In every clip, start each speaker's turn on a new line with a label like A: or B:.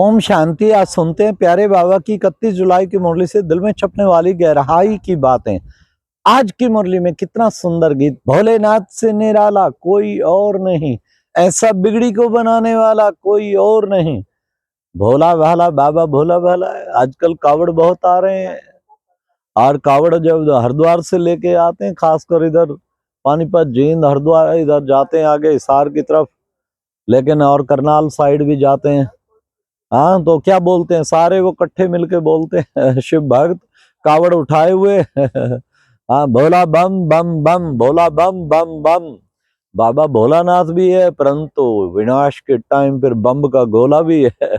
A: ओम शांति। आज सुनते हैं प्यारे बाबा की 31 जुलाई की मुरली से दिल में छपने वाली गहराई की बातें। आज की मुरली में कितना सुंदर गीत। भोलेनाथ से निराला कोई और नहीं, ऐसा बिगड़ी को बनाने वाला कोई और नहीं। भोला भाला बाबा भोला भाला है। आजकल कावड़ बहुत आ रहे हैं, और कावड़ जब हरिद्वार से लेके आते हैं, खासकर इधर पानीपत जींद हरिद्वार इधर जाते हैं आगे हिसार की तरफ, लेकिन और करनाल साइड भी जाते हैं। हाँ, तो क्या बोलते हैं सारे वो इकट्ठे मिलके बोलते हैं शिव भक्त कावड़ उठाए हुए हाँ, भोला बम बम बम, भोला बम बम बम। बाबा भोलानाथ भी है, परंतु विनाश के टाइम फिर बम का गोला भी है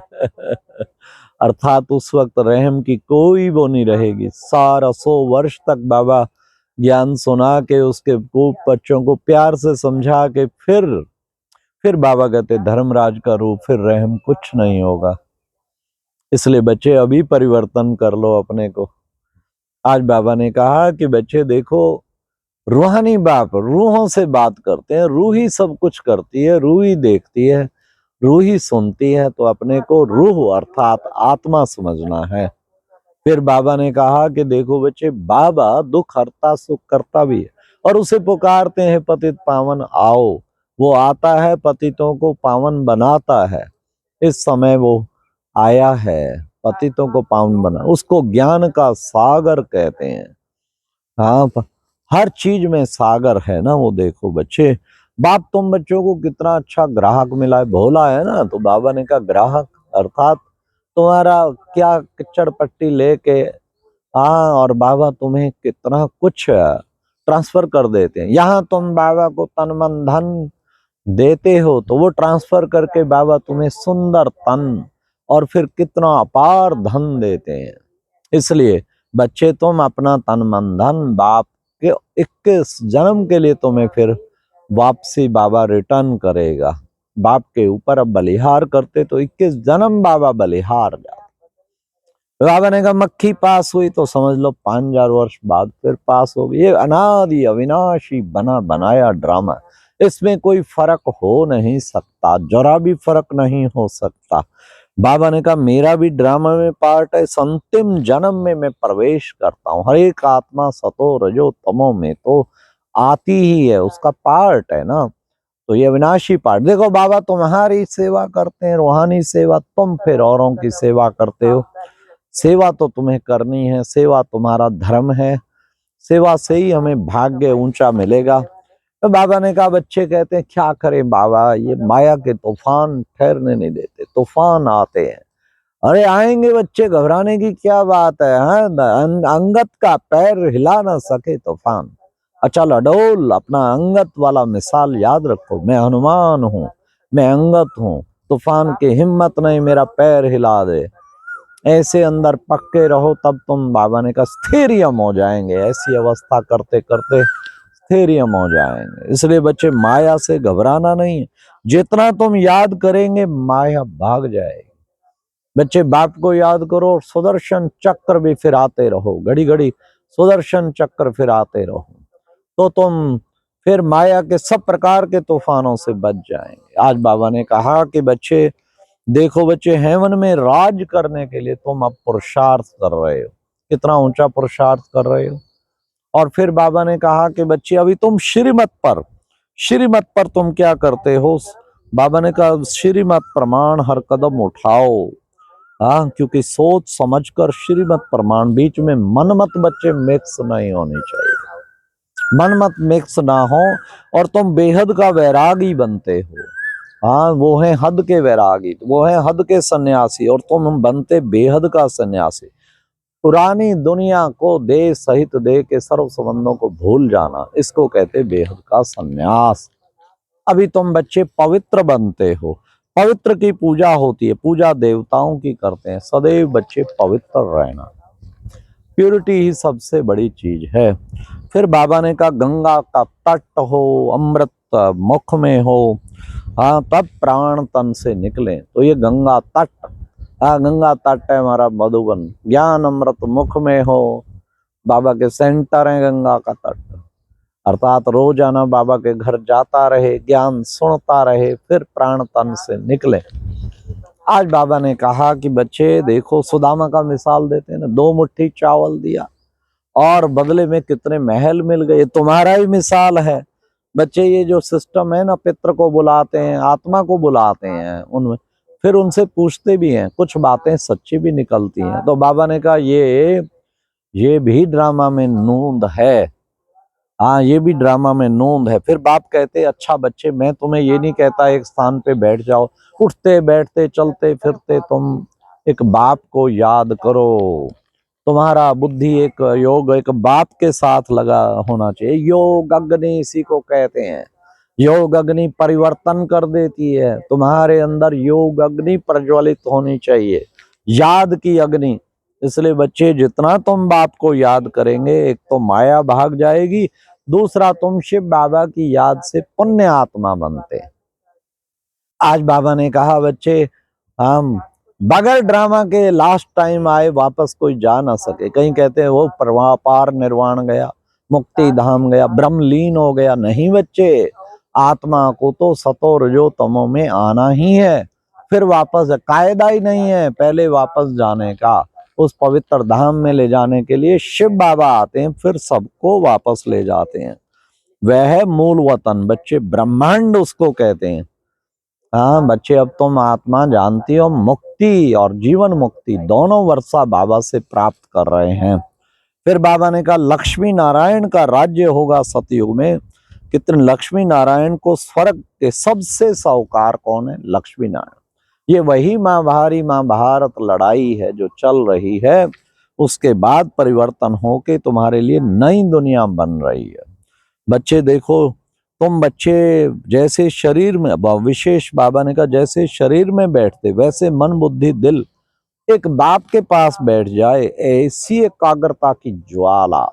A: अर्थात उस वक्त रहम की कोई वो नहीं रहेगी। सारा 100 वर्ष तक बाबा ज्ञान सुना के उसके बच्चों को प्यार से समझा के फिर बाबा कहते धर्मराज का रूप, फिर रहम कुछ नहीं होगा। इसलिए बच्चे अभी परिवर्तन कर लो अपने को। आज बाबा ने कहा कि बच्चे देखो, रूहानी बाप रूहों से बात करते हैं, रूह ही सब कुछ करती है, रूह ही देखती है, रूह ही सुनती है। तो अपने को रूह अर्थात आत्मा समझना है। फिर बाबा ने कहा कि देखो बच्चे, बाबा दुख हरता सुख करता भी है, और उसे पुकारते हैं पतित पावन आओ। वो आता है, पतितों को पावन बनाता है। इस समय वो आया है, पतितों को पावन बना। उसको ज्ञान का सागर कहते हैं। हाँ, हर चीज में सागर है ना। वो देखो बच्चे, बाप तुम बच्चों को कितना अच्छा ग्राहक मिला है। भोला है ना, तो बाबा ने कहा ग्राहक अर्थात तुम्हारा क्या किच्चड़ पट्टी लेके, हाँ, और बाबा तुम्हें कितना कुछ ट्रांसफर कर देते हैं। यहाँ तुम बाबा को तन मन धन देते हो, तो वो ट्रांसफर करके बाबा तुम्हें सुंदर तन और फिर कितना अपार धन देते हैं। इसलिए बच्चे तुम अपना तन मन धन बाप के 21 जन्म के लिए तुम्हें फिर वापसी बाबा रिटर्न करेगा। बाप के ऊपर अब बलिहार करते तो 21 जन्म बाबा बलिहार जाते। बाबा ने कहा मक्खी पास हुई तो समझ लो 5000 वर्ष बाद फिर पास होगी। ये अनादि अविनाशी बना बनाया ड्रामा, इसमें कोई फर्क हो नहीं सकता, जरा भी फर्क नहीं हो सकता। बाबा ने कहा मेरा भी ड्रामा में पार्ट है। अंतिम जन्म में मैं प्रवेश करता हूँ। हर एक आत्मा सतो रजो तमो में तो आती ही है, उसका पार्ट है ना। तो ये अविनाशी पार्ट देखो, बाबा तुम्हारी सेवा करते हैं, रूहानी सेवा, तुम फिर औरों की सेवा करते हो। सेवा तो तुम्हें करनी है, सेवा तुम्हारा धर्म है, सेवा से ही हमें भाग्य ऊंचा मिलेगा। तो बाबा ने कहा बच्चे कहते हैं क्या करें बाबा, ये माया के तूफान ठहरने नहीं देते, तूफान आते हैं। अरे आएंगे बच्चे, घबराने की क्या बात है। हाँ, अंगत का पैर हिला ना सके तूफान। अच्छा लडोल, अपना अंगत वाला मिसाल याद रखो। मैं हनुमान हूँ, मैं अंगत हूँ, तूफान की हिम्मत नहीं मेरा पैर हिला दे। ऐसे अंदर पक्के रहो, तब तुम बाबा ने कहा स्थैर्यम हो जाएंगे। ऐसी अवस्था करते करते स्थैर्यम हो जाएंगे। इसलिए बच्चे माया से घबराना नहीं है। जितना तुम याद करेंगे माया भाग जाएगी। बच्चे बाप को याद करो, सुदर्शन चक्र भी फिर आते रहो, घड़ी घड़ी सुदर्शन चक्र फिर आते रहो, तो तुम फिर माया के सब प्रकार के तूफानों से बच जाएंगे। आज बाबा ने कहा कि बच्चे देखो बच्चे, हेवन में राज करने के लिए तुम अब पुरुषार्थ कर रहे हो। कितना ऊंचा पुरुषार्थ कर रहे हो। और फिर बाबा ने कहा कि बच्चे अभी तुम श्रीमत पर तुम क्या करते हो। बाबा ने कहा श्रीमत प्रमाण हर कदम उठाओ। हाँ, क्योंकि सोच समझकर श्रीमत प्रमाण, बीच में मनमत बच्चे मिक्स नहीं होनी चाहिए। मनमत मिक्स ना हो और तुम बेहद का वैरागी बनते हो। हाँ, वो है हद के वैरागी, वो है हद के सन्यासी, और तुम बनते बेहद का सन्यासी। पुरानी दुनिया को देह सहित दे के सर्व संबंधों को भूल जाना, इसको कहते बेहद का सन्यास। अभी तुम बच्चे पवित्र बनते हो। पवित्र की पूजा होती है, पूजा देवताओं की करते हैं। सदैव बच्चे पवित्र रहना, प्योरिटी ही सबसे बड़ी चीज है। फिर बाबा ने कहा गंगा का तट हो, अमृत मुख में हो, हाँ, तब प्राण तन से निकले। तो ये गंगा तट, हाँ, गंगा तट है हमारा मधुबन। ज्ञान अमृत मुख में हो, बाबा के सेंटर है गंगा का तट। अर्थात रोजाना बाबा के घर जाता रहे, ज्ञान सुनता रहे, फिर प्राण तन से निकले। आज बाबा ने कहा कि बच्चे देखो, सुदामा का मिसाल देते हैं ना, 2 मुट्ठी चावल दिया और बदले में कितने महल मिल गए। तुम्हारा ही मिसाल है बच्चे। ये जो सिस्टम है ना, पित्र को बुलाते हैं, आत्मा को बुलाते हैं, उनमें फिर उनसे पूछते भी हैं, कुछ बातें सच्ची भी निकलती हैं। तो बाबा ने कहा ये भी ड्रामा में नूंद है। हाँ, ये भी ड्रामा में नूंद है। फिर बाप कहते, अच्छा बच्चे, मैं तुम्हें ये नहीं कहता एक स्थान पे बैठ जाओ, उठते बैठते चलते फिरते तुम एक बाप को याद करो। तुम्हारा बुद्धि एक योग एक बाप के साथ लगा होना चाहिए। योग अग्नि इसी को कहते हैं। योग अग्नि परिवर्तन कर देती है। तुम्हारे अंदर योग अग्नि प्रज्वलित होनी चाहिए, याद की अग्नि। इसलिए बच्चे, जितना तुम बाप को याद करेंगे, एक तो माया भाग जाएगी, दूसरा तुम शिव बाबा की याद से पुण्य आत्मा बनते। आज बाबा ने कहा बच्चे, हम बगैर ड्रामा के लास्ट टाइम आए, वापस कोई जा ना सके। कहीं कहते हैं वो पार निर्वाण गया, मुक्ति धाम गया, ब्रह्मलीन हो गया। नहीं बच्चे, आत्मा को तो सतो रजो तमो में आना ही है। फिर वापस कायदा ही नहीं है पहले वापस जाने का। उस पवित्र धाम में ले जाने के लिए शिव बाबा आते हैं, फिर सबको वापस ले जाते हैं। वह है मूल वतन बच्चे, ब्रह्मांड उसको कहते हैं। हाँ बच्चे, अब तुम आत्मा जानती हो, मुक्ति और जीवन मुक्ति दोनों वर्षा बाबा से प्राप्त कर रहे हैं। फिर बाबा ने कहा, लक्ष्मी नारायण का राज्य होगा सतयुग में। कितने लक्ष्मी नारायण को स्वर्ग के सबसे साहूकार कौन है? लक्ष्मी नारायण। ये वही महाभारत लड़ाई है जो चल रही है। उसके बाद परिवर्तन होके तुम्हारे लिए नई दुनिया बन रही है। बच्चे देखो, तुम बच्चे जैसे शरीर में, विशेष बाबा ने कहा, जैसे शरीर में बैठते वैसे मन बुद्धि दिल एक बाप के पास बैठ जाए, ऐसी एकाग्रता की ज्वाला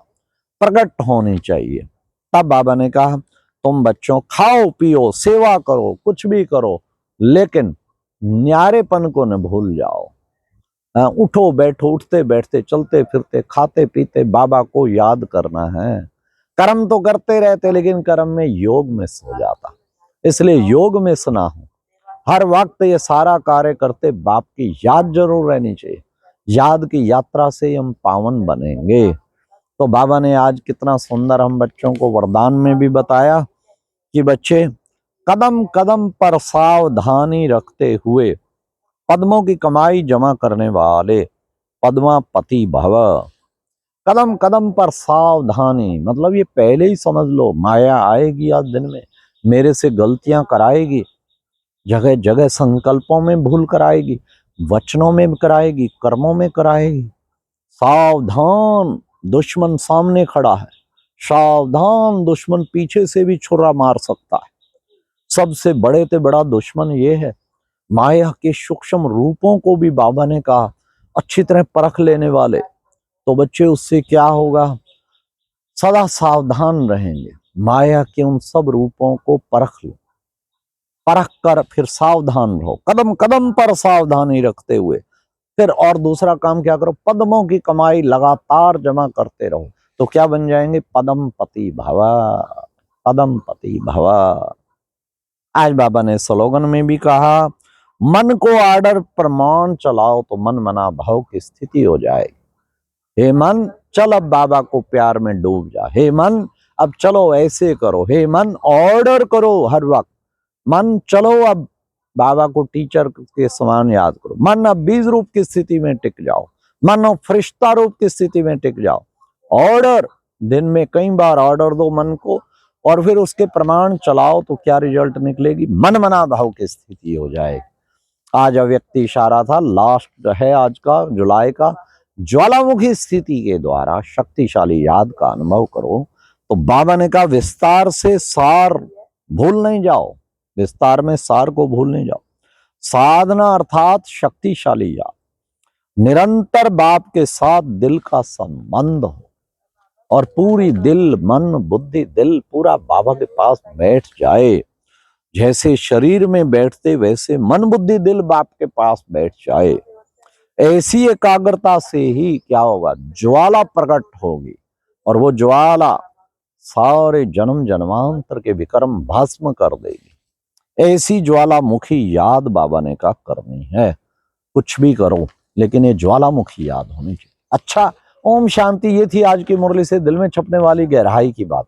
A: प्रकट होनी चाहिए। तब बाबा ने कहा, तुम बच्चों खाओ पियो सेवा करो कुछ भी करो, लेकिन न्यारेपन को न भूल जाओ। उठो बैठो, उठते बैठते चलते फिरते खाते पीते बाबा को याद करना है। कर्म तो करते रहते, लेकिन कर्म में योग मिस हो जाता। इसलिए योग मिस ना हो, हर वक्त ये सारा कार्य करते बाप की याद जरूर रहनी चाहिए। याद की यात्रा से हम पावन बनेंगे। तो बाबा ने आज कितना सुंदर हम बच्चों को वरदान में भी बताया कि बच्चे, कदम कदम पर सावधानी रखते हुए पद्मों की कमाई जमा करने वाले पद्मापति भव। कदम कदम पर सावधानी मतलब ये पहले ही समझ लो, माया आएगी आज दिन में, मेरे से गलतियां कराएगी, जगह जगह संकल्पों में भूल कराएगी, वचनों में कराएगी, कर्मों में कराएगी। सावधान, दुश्मन सामने खड़ा है। सावधान, दुश्मन पीछे से भी छुरा मार सकता है। सबसे बड़े से बड़ा दुश्मन ये है। माया के सूक्ष्म रूपों को भी बाबा ने कहा अच्छी तरह परख लेने वाले। तो बच्चे, उससे क्या होगा? सदा सावधान रहेंगे। माया के उन सब रूपों को परख लो, परख कर फिर सावधान रहो, कदम कदम पर सावधानी रखते हुए। फिर और दूसरा काम क्या करो? पद्मों की कमाई लगातार जमा करते रहो। तो क्या बन जाएंगे? पद्मपति भवा, पद्मपति भवा। आज बाबा ने स्लोगन में भी कहा, मन को आर्डर पर मान चलाओ तो मन मना भाव की स्थिति हो जाएगी। हे मन, चल अब बाबा को प्यार में डूब जा। हे मन, अब चलो ऐसे करो। हे मन, ऑर्डर करो हर वक्त। मन, चलो अब बाबा को टीचर के समान याद करो। मन, अब बीज रूप की स्थिति में टिक जाओ। मन, अब फरिश्ता रूप की स्थिति में टिक जाओ। ऑर्डर, दिन में कई बार ऑर्डर दो मन को, और फिर उसके प्रमाण चलाओ तो क्या रिजल्ट निकलेगी? मन मना भाव की स्थिति हो जाएगी। आज अव्यक्ति इशारा था, लास्ट है आज का जुलाई का। ज्वालामुखी स्थिति के द्वारा शक्तिशाली याद का अनुभव करो। तो बाबा ने कहा, विस्तार से सार भूल नहीं जाओ, विस्तार में सार को भूल नहीं जाओ। साधना अर्थात शक्तिशाली याद, निरंतर बाप के साथ दिल का संबंध हो, और पूरी दिल मन बुद्धि दिल पूरा बाबा के पास बैठ जाए। जैसे शरीर में बैठते वैसे मन बुद्धि दिल बाप के पास बैठ जाए। ऐसी एकाग्रता से ही क्या होगा? ज्वाला प्रकट होगी, और वो ज्वाला सारे जन्म जन्मांतर के विकर्म भस्म कर देगी। ऐसी ज्वालामुखी याद बाबा ने कहा करनी है। कुछ भी करो, लेकिन ये ज्वालामुखी याद होनी चाहिए। अच्छा, ओम शांति। ये थी आज की मुरली से दिल में छपने वाली गहराई की बात।